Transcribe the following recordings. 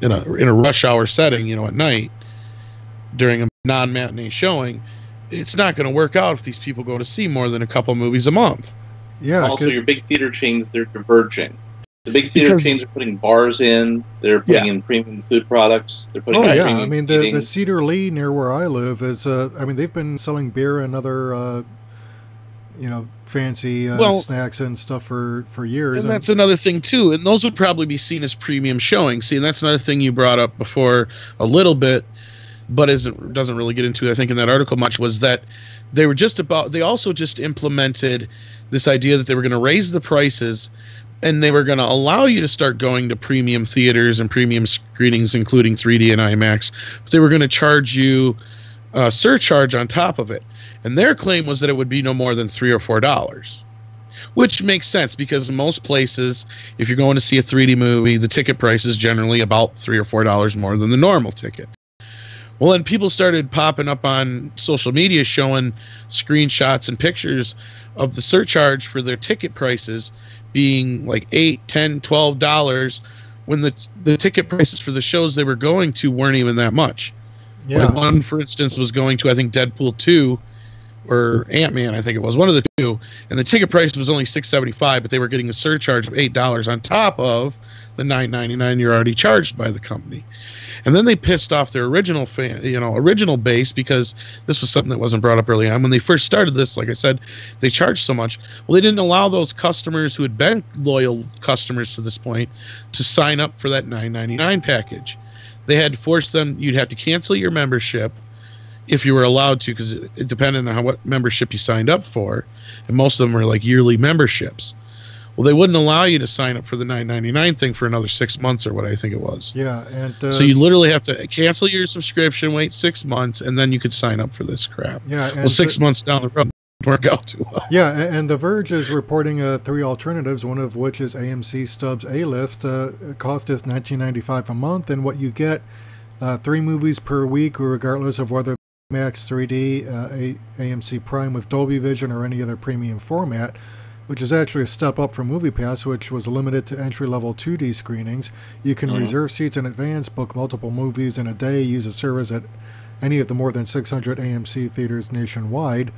in a rush hour setting, at night during a non-matinee showing, it's not going to work out if these people go to see more than a couple movies a month. Yeah. Also, your big theater chains, they're diverging. The big theater chains are putting bars in. They're putting in premium food products. They're putting I mean, the Cedar Lee near where I live is, they've been selling beer and other, fancy snacks and stuff for years. And that's another thing, too. And those would probably be seen as premium showings. See, and that's another thing you brought up before a little bit, but doesn't really get into, I think, in that article much, was that they also just implemented this idea that they were going to raise the prices and they were going to allow you to start going to premium theaters and premium screenings, including 3D and IMAX. But they were going to charge you a surcharge on top of it. And their claim was that it would be no more than $3 or $4, which makes sense because in most places, if you're going to see a 3D movie, the ticket price is generally about $3 or $4 more than the normal ticket. Well, then people started popping up on social media showing screenshots and pictures of the surcharge for their ticket prices being like $8, $10, $12 when the ticket prices for the shows they were going to weren't even that much. Yeah. Like one, for instance, was going to, I think, Deadpool 2 or Ant-Man, I think it was, one of the two, and the ticket price was only $6.75, but they were getting a surcharge of $8 on top of the $9.99 you're already charged by the company. And then they pissed off their original original base because this was something that wasn't brought up early on. When they first started this, like I said, they charged so much. Well, they didn't allow those customers who had been loyal customers to this point to sign up for that $9.99 package. They had forced them, you'd have to cancel your membership if you were allowed to, because it depended on what membership you signed up for. And most of them were like yearly memberships. Well, they wouldn't allow you to sign up for the $9.99 thing for another 6 months or what I think it was. Yeah, and so you literally have to cancel your subscription, wait 6 months, and then you could sign up for this crap. Yeah, well, 6 months down the road, it didn't work out too well. Yeah, and The Verge is reporting 3 alternatives, one of which is AMC Stubbs A-List. Cost is $19.95 a month, and what you get, 3 movies per week, regardless of whether Max 3D, AMC Prime with Dolby Vision, or any other premium format, which is actually a step up from MoviePass, which was limited to entry-level 2D screenings. You can reserve seats in advance, book multiple movies in a day, use a service at any of the more than 600 AMC theaters nationwide,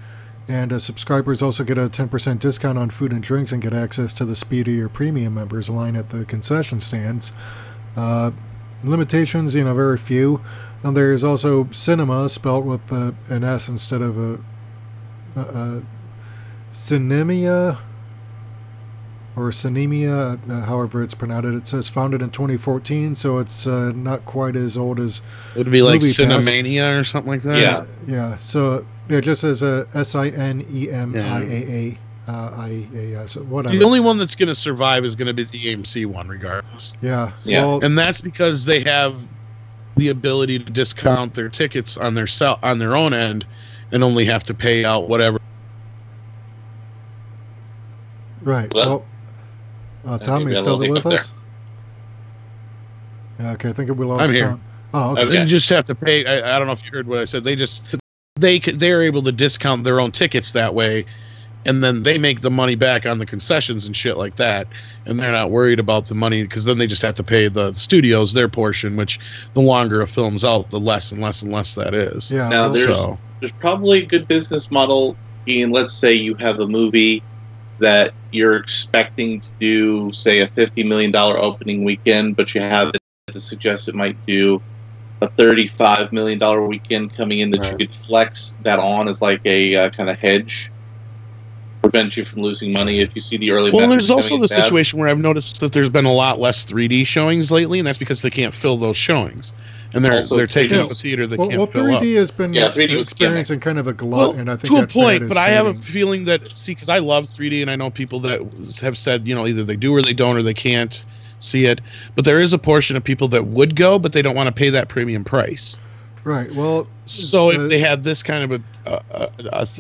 and subscribers also get a 10% discount on food and drinks and get access to the speedier premium members line at the concession stands. Limitations, very few. And there's also cinema, spelled with an S instead of a cinemia, or Cinemia, however it's pronounced. It says founded in 2014, so it's not quite as old as Would it be like Cinemania or something like that? Yeah. Yeah, so it just says SINEMIAA. So whatever. The only one that's going to survive is going to be the AMC one, regardless. Yeah. Well, and that's because they have the ability to discount their tickets on their own end and only have to pay out whatever. Right. Well, Tom, are you still with us? Yeah, okay, I think we lost I'm here. Tom. Oh, okay. They just have to pay. I don't know if you heard what I said. They're able to discount their own tickets that way, and then they make the money back on the concessions and shit like that, and they're not worried about the money because then they just have to pay the studios their portion, which the longer a film's out, the less and less and less that is. Yeah. Now, there's probably a good business model in, let's say you have a movie that you're expecting to do, say, a $50 million opening weekend, but you have it to suggest it might do a $35 million weekend coming in, that you could flex that on as like a kind of hedge, prevent you from losing money if you see the early. Well, there's also the situation where I've noticed that there's been a lot less 3D showings lately, and that's because they can't fill those showings, and they're taking up a theater that can't fill up. 3D has been 3D experiencing kind of a glut, and I think to a point. But I have a feeling that because I love 3D, and I know people that have said either they do or they don't or they can't see it. But there is a portion of people that would go, but they don't want to pay that premium price. Right. Well, so if they had this kind of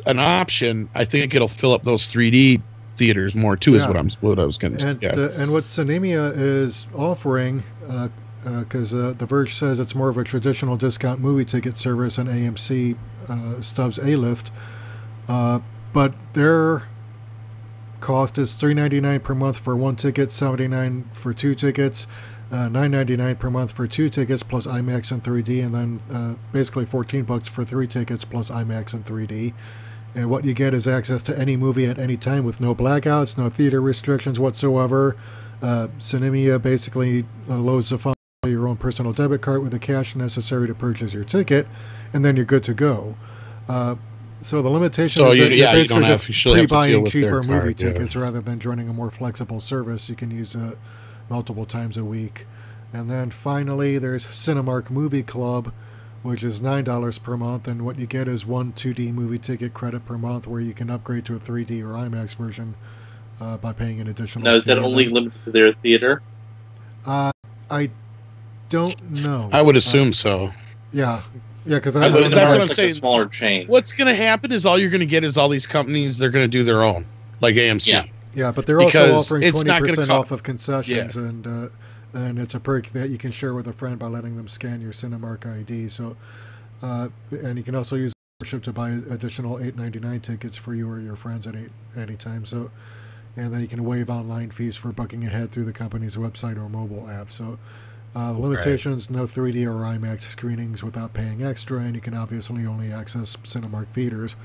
an option, I think it'll fill up those 3D theaters more too. Is what I was going to say. And what Cinemia is offering, because The Verge says it's more of a traditional discount movie ticket service than AMC Stubbs A-List, but their cost is $3.99 per month for one ticket, $79 for 2 tickets. $9.99 per month for 2 tickets plus IMAX and 3D, and then basically $14 for 3 tickets plus IMAX and 3D. And what you get is access to any movie at any time with no blackouts, no theater restrictions whatsoever. Cinemia basically loads the funds on your own personal debit card with the cash necessary to purchase your ticket, and then you're good to go. So the limitation is that you're basically just pre-buying cheaper movie tickets rather than joining a more flexible service. You can use it multiple times a week. And then finally, there's Cinemark Movie Club, which is $9 per month, and what you get is 1 2D movie ticket credit per month, where you can upgrade to a 3D or IMAX version by paying an additional fee. Now, is that only limited to their theater? I don't know. I would assume so. Yeah, because that's what I'm like saying. A smaller chain. What's going to happen is all you're going to get is all these companies. They're going to do their own, like AMC. Yeah, but they're also offering 20% off of concessions, and it's a perk that you can share with a friend by letting them scan your Cinemark ID. So, and you can also use membership to buy additional $8.99 tickets for you or your friends at any time. So, and then you can waive online fees for booking ahead through the company's website or mobile app. So, limitations: no 3D or IMAX screenings without paying extra, and you can obviously only access Cinemark theaters.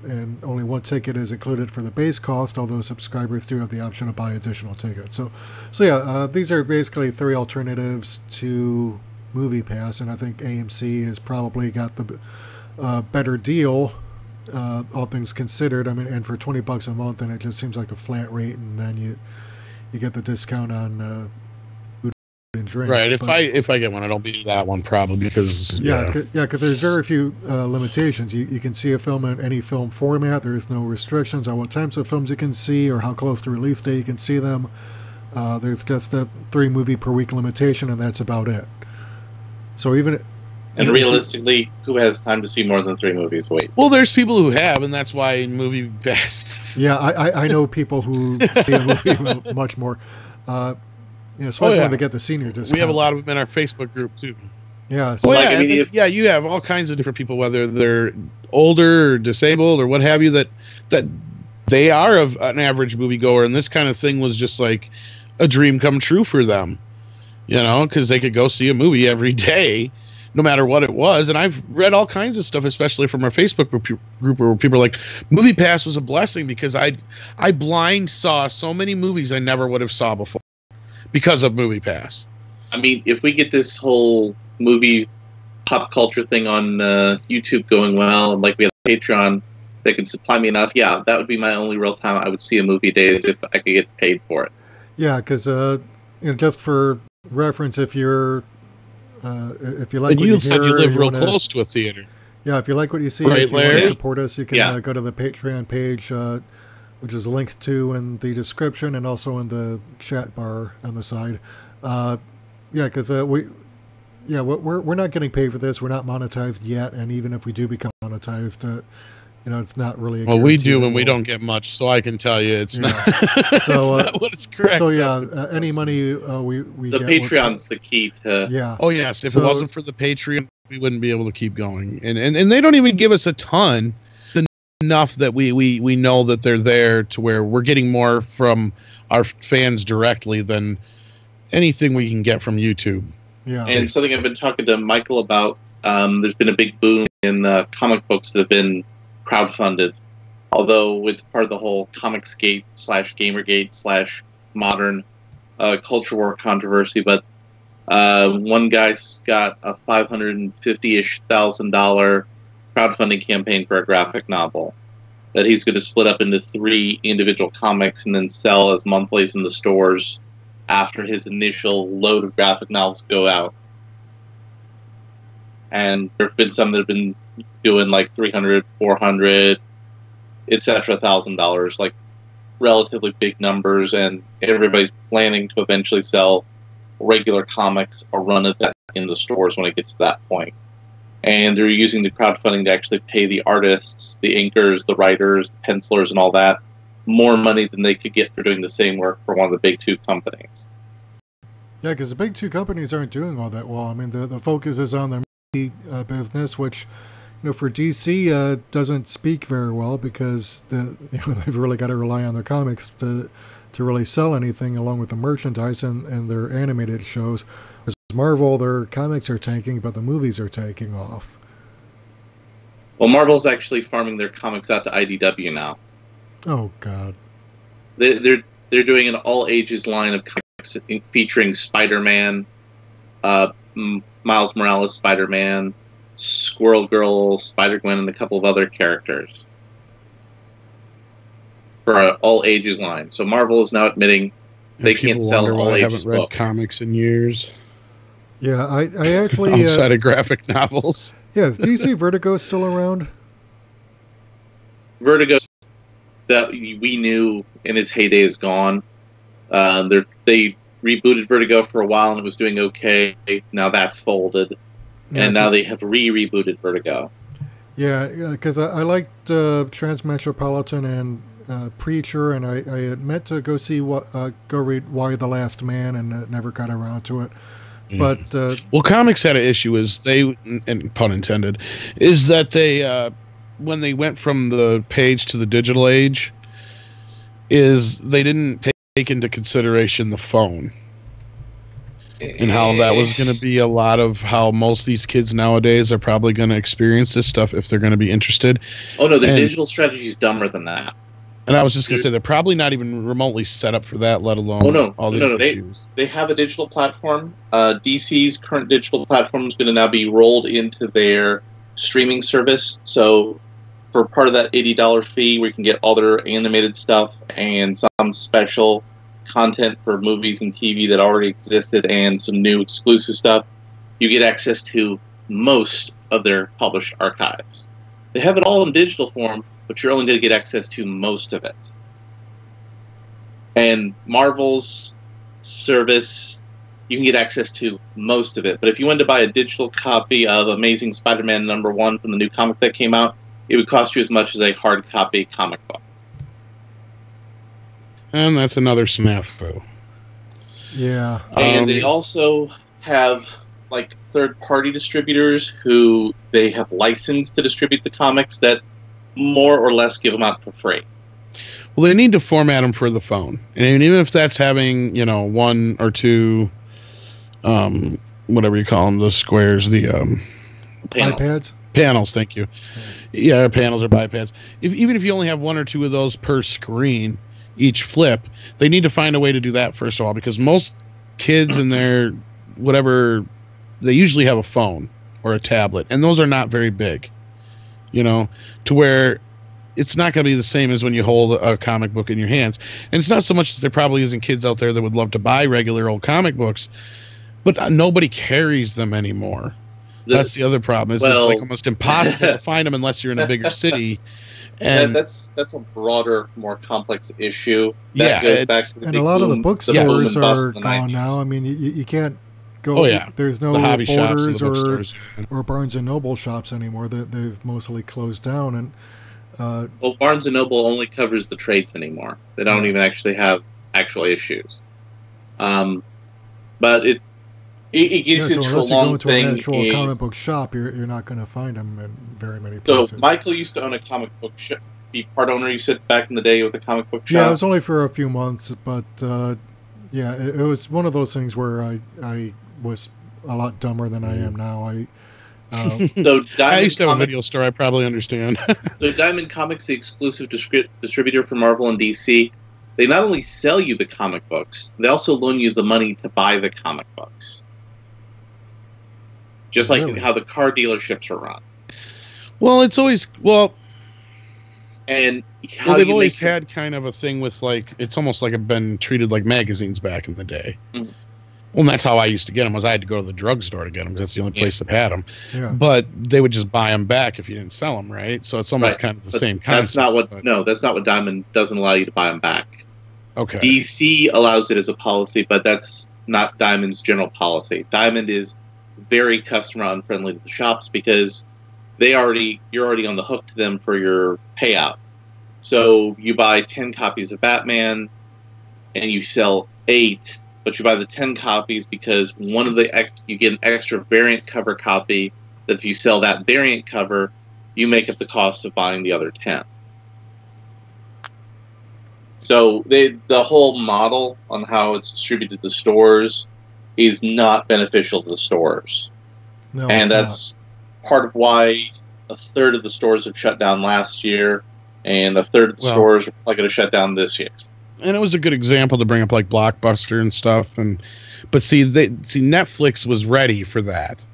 And only 1 ticket is included for the base cost, although subscribers do have the option to buy additional tickets. So yeah, these are basically 3 alternatives to Movie Pass, and I think AMC has probably got the better deal, all things considered. I mean, and for $20 a month, and it just seems like a flat rate, and then you get the discount on food and drinks. Right. If I get one, it'll be that one probably because because there's very few limitations. You can see a film in any film format. There's no restrictions on what types of films you can see or how close to release date you can see them. There's just a 3 movie per week limitation, and that's about it. So realistically, who has time to see more than 3 movies a week? Well, there's people who have, and that's why in Movie Pass. Yeah, I know people who see a movie much more. Especially when they get the senior discount. We have a lot of them in our Facebook group too. Yeah. So you have all kinds of different people, whether they're older or disabled or what have you, that they are of an average moviegoer, and this kind of thing was just like a dream come true for them. Because they could go see a movie every day, no matter what it was. And I've read all kinds of stuff, especially from our Facebook group where people are like, Movie Pass was a blessing because I blind saw so many movies I never would have saw before because of Movie Pass. I mean, if we get this whole movie pop culture thing on YouTube going well, and like we have Patreon that can supply me enough, that would be my only real time I would see a movie day is if I could get paid for it. Yeah, because just for reference, if you're if you like and what you you said hear, you live real close to a theater. Yeah, if you like what you see, right, if you want to support us, you can go to the Patreon page, which is linked to in the description and also in the chat bar on the side. Because we're not getting paid for this. We're not monetized yet, and even if we do become monetized, it's not really. We do, and we don't get much, so I can tell you it's not. So it's not what it's correct. So any money we the get, Patreon's the key to. Yeah. Oh yes, if it wasn't for the Patreon, we wouldn't be able to keep going, and they don't even give us a ton. Enough that we know that they're there to where we're getting more from our fans directly than anything we can get from YouTube. Yeah. And something I've been talking to Michael about, there's been a big boom in comic books that have been crowdfunded, although it's part of the whole Comicsgate / Gamergate / modern culture war controversy. But one guy's got a $550,000 crowdfunding campaign for a graphic novel that he's going to split up into 3 individual comics and then sell as monthlies in the stores after his initial load of graphic novels go out. And there have been some that have been doing like $300, $400, etc., $1,000, like relatively big numbers, and everybody's planning to eventually sell regular comics or run it in the stores when it gets to that point. And they're using the crowdfunding to actually pay the artists, the inkers, the writers, the pencilers, and all that more money than they could get for doing the same work for one of the big 2 companies. Yeah, because the big 2 companies aren't doing all that well. I mean, the focus is on their movie business, which, for DC doesn't speak very well because they've really got to rely on their comics to to really sell anything along with the merchandise and their animated shows. As Marvel, their comics are tanking, but the movies are taking off. Well, Marvel's actually farming their comics out to IDW now. Oh God. They're doing an all ages line of comics featuring Spider-Man, Miles Morales Spider-Man, Squirrel Girl, Spider-Gwen, and a couple of other characters for an all ages line. So Marvel is now admitting they can't sell an all ages book. I haven't read comics in years. Yeah, I actually outside of graphic novels. Yeah, is DC Vertigo still around? Vertigo that we knew in its heyday is gone. They rebooted Vertigo for a while and it was doing okay. Now that's folded, and now they have rebooted Vertigo. Yeah, because I liked Transmetropolitan and Preacher, and I had meant to go read Why the Last Man, and never got around to it. But well, comics had an issue is they, and pun intended, is that they when they went from the page to the digital age, is they didn't take into consideration the phone and how that was going to be a lot of how most of these kids nowadays are probably going to experience this stuff if they're going to be interested. Oh no, the digital strategy is dumber than that. And I was just going to say they're probably not even remotely set up for that, let alone all the issues. They have a digital platform. DC's current digital platform is going to now be rolled into their streaming service. So for part of that $80 fee, where you can get all their animated stuff and some special content for movies and TV that already existed and some new exclusive stuff, you get access to most of their published archives. They have it all in digital form, but you're only going to get access to most of it. And Marvel's service, you can get access to most of it. But if you wanted to buy a digital copy of Amazing Spider-Man #1 from the new comic that came out, it would cost you as much as a hard copy comic book. And that's another snafu. Yeah. And they also have like third-party distributors who they have licensed to distribute the comics that more or less give them out for free. Well, they need to format them for the phone, and even if that's having one or two, whatever you call them, the squares, the iPads. Panels, thank you. Yeah, panels or bipads. Even if you only have one or two of those per screen, each flip, they need to find a way to do that first of all, because most kids in their whatever, they usually have a phone or a tablet, and those are not very big. To where it's not going to be the same as when you hold a comic book in your hands. And it's not so much that there probably isn't kids out there that would love to buy regular old comic books, but nobody carries them anymore. That's the other problem. It's like almost impossible to find them unless you're in a bigger city. And that's a broader, more complex issue. That goes back to the and a lot of the bookstores are gone now. I mean, you can't go. Oh yeah, there's no the hobby Borders shops or Barnes and Noble shops anymore. They've mostly closed down. And well, Barnes and Noble only covers the trades anymore. They don't even actually have actual issues. But it gets into a long thing. Unless you go into an actual comic book shop, you're not going to find them in very many places. So Michael used to own a comic book shop. Be part owner, you said, back in the day with a comic book shop. Yeah, it was only for a few months, but yeah, it was one of those things where I was a lot dumber than I am now. So I used to have a video store. I probably understand. So Diamond Comics, the exclusive distributor for Marvel and DC, they not only sell you the comic books, they also loan you the money to buy the comic books. Just like how the car dealerships are run. Well, it's always and how they've always had kind of a thing with it's almost like been treated like magazines back in the day. Mm-hmm. Well, and that's how I used to get them. I had to go to the drugstore to get them because that's the only place that had them. Yeah. But they would just buy them back if you didn't sell them, right? So it's almost kind of the same concept. That's not what Diamond doesn't allow you to buy them back. Okay. DC allows it as a policy, but that's not Diamond's general policy. Diamond is very customer unfriendly to the shops because you're already on the hook to them for your payout. So you buy 10 copies of Batman and you sell 8, but you buy the 10 copies because you get an extra variant cover copy that if you sell that variant cover, you make up the cost of buying the other 10. So the whole model on how it's distributed to stores is not beneficial to the stores. No, and that's part of why a third of the stores have shut down last year, and a third of the stores are probably going to shut down this year. And it was a good example to bring up, like Blockbuster and stuff. But see, Netflix was ready for that,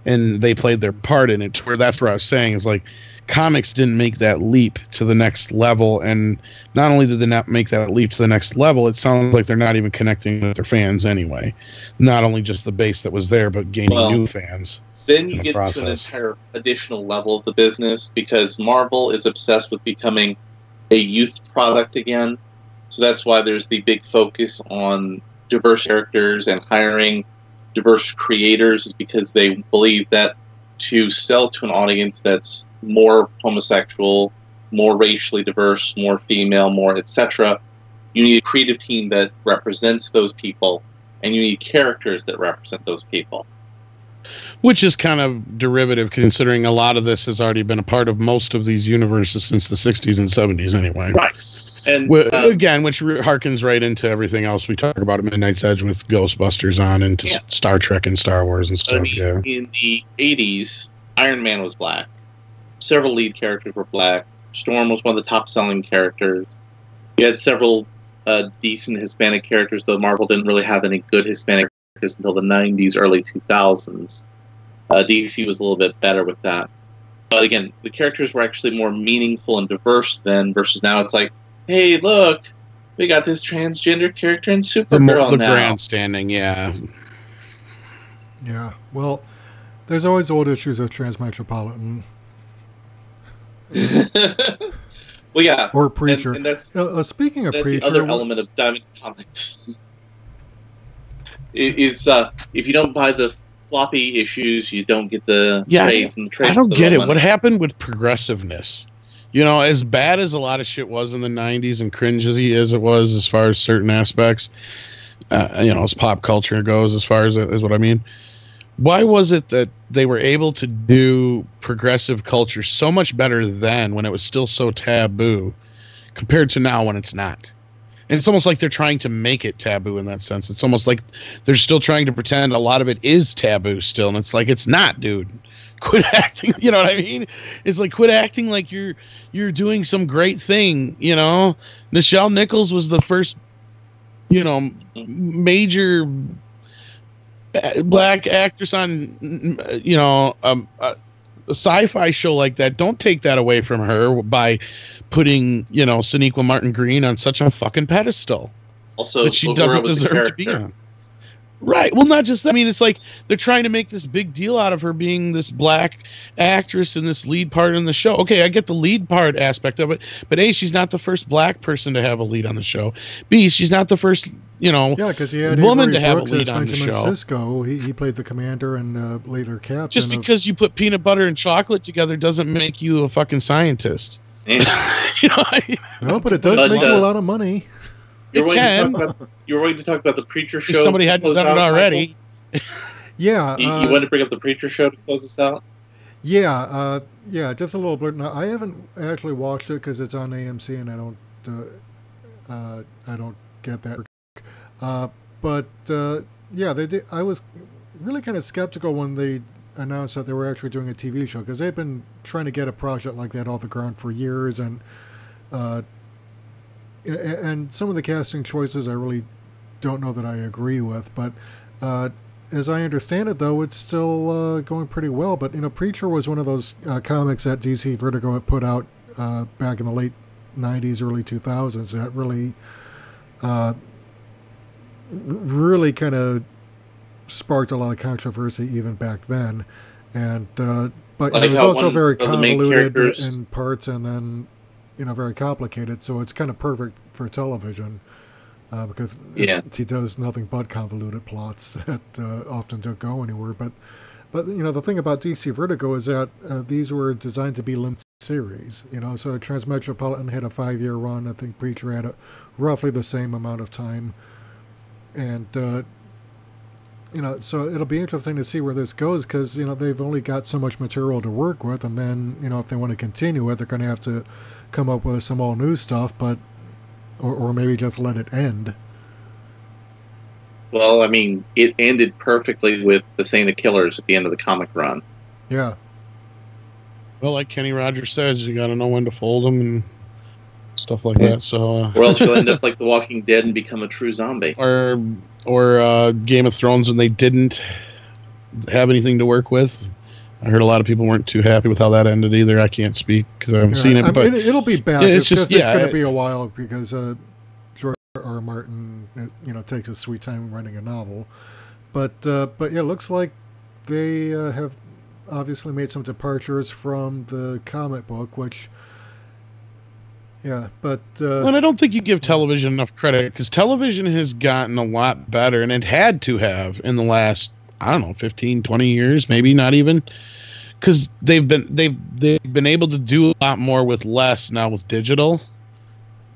and they played their part in it. To where that's what I was saying is like, comics didn't make that leap to the next level, and not only did they not make that leap to the next level, it sounds like they're not even connecting with their fans anyway. Not only just the base that was there, but gaining new fans. Then you get to an entire additional level of the business, because Marvel is obsessed with becoming a youth product again. So that's why there's the big focus on diverse characters and hiring diverse creators, is because they believe that to sell to an audience that's more homosexual, more racially diverse, more female, more etc., you need a creative team that represents those people, and you need characters that represent those people. Which is kind of derivative, considering a lot of this has already been a part of most of these universes since the 60s and 70s anyway. Right. And again, which harkens right into everything else we talk about at Midnight's Edge with Ghostbusters on into Star Trek and Star Wars and stuff. In the 80s, Iron Man was black. Several lead characters were black. Storm was one of the top-selling characters. You had several decent Hispanic characters, though Marvel didn't really have any good Hispanic characters until the 90s, early 2000s. DC was a little bit better with that. But again, the characters were actually more meaningful and diverse then, versus now it's like, hey, look, we got this transgender character in Supergirl the now. grandstanding, yeah. Yeah, well, there's always old issues of Transmetropolitan. Well, yeah. Or Preacher. And that's, speaking of that's Preacher... the other element of Diamond Comics. Is if you don't buy the floppy issues, you don't get the trades. And the trades I don't get it. money. What happened with progressiveness? You know, as bad as a lot of shit was in the 90s and cringy as it was as far as certain aspects, as pop culture goes, as far as what I mean, why was it that they were able to do progressive culture so much better then, when it was still so taboo, compared to now when it's not? And it's almost like they're trying to make it taboo in that sense. It's almost like they're still trying to pretend a lot of it is taboo still, and it's like, it's not, dude. Quit acting, you know what I mean? It's like, quit acting like you're doing some great thing, you know? Nichelle Nichols was the first, major black actress on, a sci-fi show like that. Don't take that away from her by putting, Sonequa Martin Green on such a fucking pedestal also that she doesn't deserve to be on. Right. Well, not just that. I mean, it's like they're trying to make this big deal out of her being this black actress in this lead part in the show. Okay, I get the lead part aspect of it, but A, she's not the first black person to have a lead on the show. B, she's not the first, because he had woman Avery to have Brooks a lead as on the Benjamin show. Sisko. He played the commander and later captain. Just because you put peanut butter and chocolate togetger doesn't make you a fucking scientist. No, but it does make you a lot of money. You're waiting to talk about the Preacher show. If somebody hadn't done it already. Yeah. You want to bring up the Preacher show to close us out? Yeah, just a little bit. Now, I haven't actually watched it because it's on AMC, and I don't get that. They did. I was really kind of skeptical when they announced that they were actually doing a TV show, because they've been trying to get a project like that off the ground for years, and some of the casting choices I really don't know that I agree with, but as I understand it, though, it's still going pretty well. But Preacher was one of those comics that DC Vertigo had put out back in the late 90s, early 2000s that really kind of sparked a lot of controversy even back then. And but it was also very convoluted in parts, and then very complicated, so it's kind of perfect for television because he does nothing but convoluted plots that often don't go anywhere. But the thing about DC Vertigo is that these were designed to be limited series. So Transmetropolitan had a 5-year run. I think Preacher had roughly the same amount of time, and so it'll be interesting to see where this goes, because they've only got so much material to work with, and then if they want to continue it, they're going to have to come up with some all new stuff. But or maybe just let it end. Well, I mean, it ended perfectly with the Saint of Killers at the end of the comic run. Yeah. Well, like Kenny Rogers says, you got to know when to fold them and stuff like that. So, or else you'll end up like The Walking Dead and become a true zombie. Or Game of Thrones when they didn't have anything to work with. I heard a lot of people weren't too happy with how that ended either. I can't speak because I haven't seen it. But it'll be bad. Yeah, it's going to be a while because George R. Martin, takes his sweet time writing a novel. But yeah, it looks like they have obviously made some departures from the comic book, which. Yeah, but... well, I don't think you give television enough credit, because television has gotten a lot better, and it had to have in the last, 15, 20 years, maybe not even, because they've been able to do a lot more with less now with digital,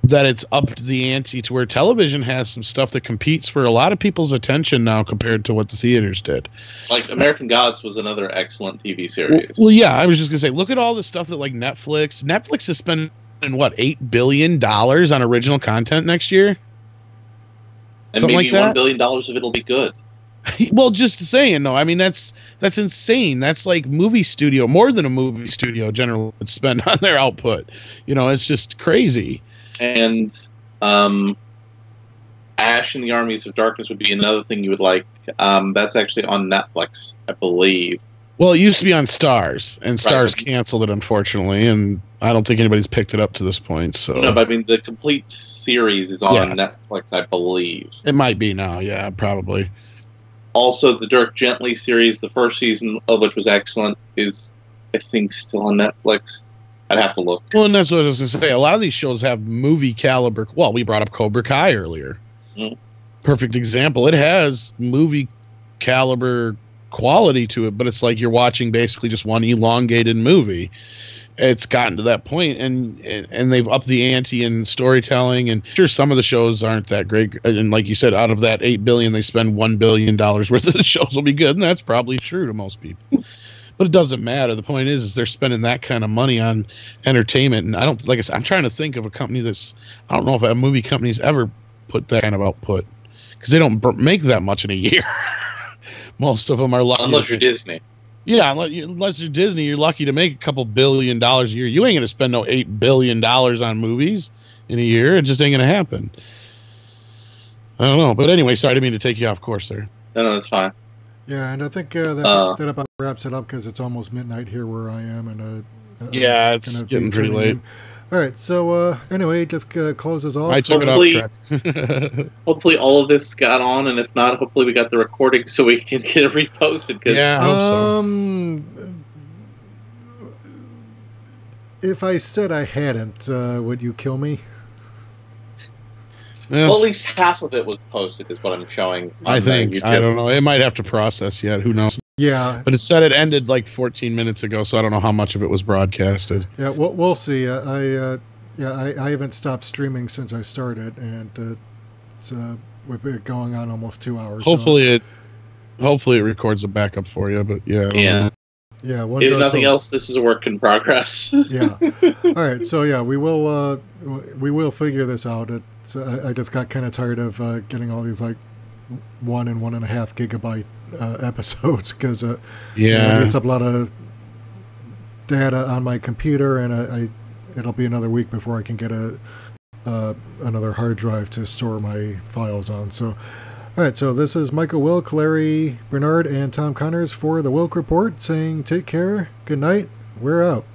that it's upped the ante to where television has some stuff that competes for a lot of people's attention now compared to what the theaters did. Like American Gods was another excellent TV series. Well, yeah, I was just going to say, look at all the stuff that like Netflix has spent what, $8 billion on original content next year? And something maybe like $1 billion of it'll be good. Well, just saying, no. I mean, that's insane. That's like movie studio, more than a movie studio generally would spend on their output. It's just crazy. And Ash and the Armies of Darkness would be another thing you would like. That's actually on Netflix, I believe. Well, it used to be on Stars, and Stars canceled it, unfortunately, and I don't think anybody's picked it up to this point. So no, but I mean, the complete series is on Netflix, I believe. It might be now, yeah, probably. Also, the Dirk Gently series, the first season of which was excellent, is, I think, still on Netflix. I'd have to look. Well, and that's what I was going to say. A lot of these shows have movie caliber. Well, we brought up Cobra Kai earlier. Mm. Perfect example. It has movie caliber quality to it, but it's like you're watching basically just one elongated movie. It's gotten to that point, and they've upped the ante in storytelling, and sure, some of the shows aren't that great, and like you said, out of that $8 billion they spend $1 billion worth of the shows will be good, and that's probably true to most people. But it doesn't matter. The point is they're spending that kind of money on entertainment, and I'm trying to think of a company I don't know if a movie company's ever put that kind of output, because they don't make that much in a year. Most of them are lucky. Unless you're Disney. Yeah, unless you're Disney, you're lucky to make a couple $1 billion a year. You ain't going to spend no $8 billion on movies in a year. It just ain't going to happen. I don't know. But anyway, sorry, I didn't mean to take you off course there. No, that's fine. Yeah, and I think that about wraps it up because it's almost midnight here where I am. And yeah, it's getting pretty late. All right, so anyway, just closes off. I took it off track. Hopefully all of this got on, and if not, hopefully we got the recording so we can get it reposted. Yeah, I hope so. If I said I hadn't, would you kill me? Yeah. Well, at least half of it was posted, is what I'm showing. I think. I don't know. It might have to process yet. Who knows? Yeah. But it said it ended like 14 minutes ago, so I don't know how much of it was broadcasted. Yeah, we'll see. I haven't stopped streaming since I started, and we've been going on almost 2 hours. Hopefully it records a backup for you, but yeah. Yeah. Yeah. If nothing else, this is a work in progress. Yeah. All right. So yeah, we will figure this out. I just got kind of tired of getting all these like 1 and 1.5 gigabyte episodes because it gets up a lot of data on my computer, and it'll be another week before I can get another hard drive to store my files on. So. All right, so this is Michael Wilk, Larry Bernard, and Tom Connors for the Wilk Report saying take care, good night, we're out.